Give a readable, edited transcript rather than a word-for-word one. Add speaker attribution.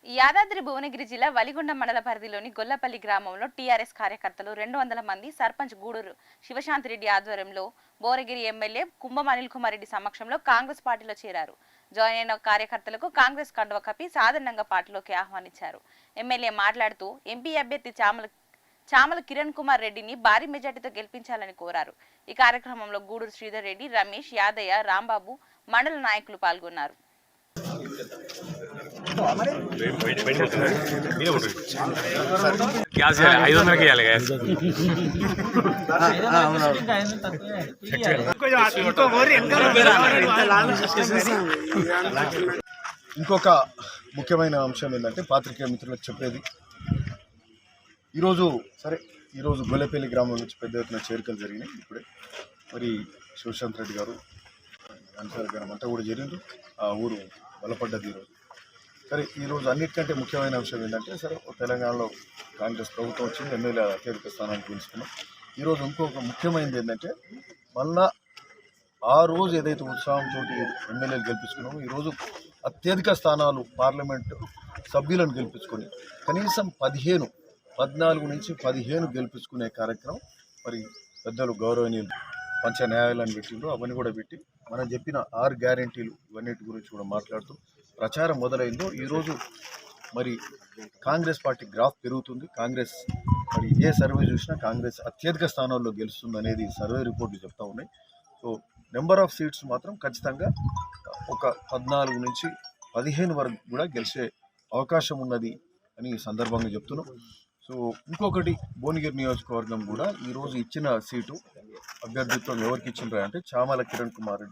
Speaker 1: యాదాద్రి భువనగిరి జిల్లా వలిగొండ మండల పరిధిలోని గొల్లపల్లి గ్రామంలో టీఆర్ఎస్ కార్యకర్తలు 200 మంది సర్పంచ్ గూడూరు శివశాంతిరెడ్డి ఆధ్వర్యంలో బోరగిరి ఎమ్మెల్యే కుంభం అనిల్ కుమార్ రెడ్డి సమక్షంలో కాంగ్రెస్ పార్టీలో చేరారు. జాయిన్ అయిన కార్యకర్తలకు కాంగ్రెస్ కండువా కప్పి సాధారణంగా పార్టీలోకి ఆహ్వానించారు. ఎమ్మెల్యే మాట్లాడుతూ ఎంపీ అభ్యర్థి చామల కిరణ్ కుమార్ రెడ్డిని భారీ మెజార్టీతో గెలిపించాలని కోరారు. ఈ కార్యక్రమంలో గూడూరు శ్రీధర్ రెడ్డి, రమేష్, యాదయ్య, రాంబాబు మండల నాయకులు పాల్గొన్నారు.
Speaker 2: ఇంకొక ముఖ్యమైన అంశం ఏంటంటే పాత్రికేయ మిత్రులకు చెప్పేది, ఈరోజు గొల్లపల్లి గ్రామం నుంచి పెద్ద ఎత్తున చేరికలు జరిగినాయి. ఇప్పుడే మరి శివశాంత్ రెడ్డి గారు అన్సార్ గారు అంతా కూడా జరిగింది. ఆ ఊరు బలపడ్డది ఈరోజు. ఈరోజు అన్నిటికంటే ముఖ్యమైన అంశం ఏంటంటే తెలంగాణలో కాంగ్రెస్ ప్రభుత్వం వచ్చింది, ఎమ్మెల్యే అత్యధిక స్థానానికి గెలుచుకున్నాం. ఈరోజు ఇంకొక ముఖ్యమైనది ఏంటంటే మళ్ళా ఆ రోజు ఏదైతే ఉత్సాహంతో ఎమ్మెల్యేలు గెలిపించుకున్నామో ఈరోజు అత్యధిక స్థానాలు పార్లమెంటు సభ్యులను గెలిపించుకొని కనీసం 14 నుంచి 15 గెలిపించుకునే కార్యక్రమం మరి పెద్దలు గౌరవనీయులు పంచ న్యాయాలను పెట్టిండ్రు. అవన్నీ కూడా పెట్టి మనం చెప్పిన 6 గ్యారెంటీలు ఇవన్నిటి గురించి కూడా మాట్లాడుతూ ప్రచారం మొదలైందో ఈరోజు మరి కాంగ్రెస్ పార్టీ గ్రాఫ్ పెరుగుతుంది. కాంగ్రెస్ మరి ఏ సర్వే చూసినా కాంగ్రెస్ అత్యధిక స్థానాల్లో గెలుస్తుంది అనేది సర్వే రిపోర్ట్లు చెప్తా ఉన్నాయి. సో నెంబర్ ఆఫ్ సీట్స్ మాత్రం ఖచ్చితంగా ఒక 14 నుంచి 15 వరకు కూడా గెలిచే అవకాశం ఉన్నది అని ఈ సందర్భంగా చెప్తున్నాం. సో ఇంకొకటి, భువనగిరి నియోజకవర్గం కూడా ఈరోజు ఇచ్చిన సీటు అభ్యర్థిత్వం ఎవరికి ఇచ్చిండ్రా అంటే చామల కిరణ్ కుమార్ రెడ్డి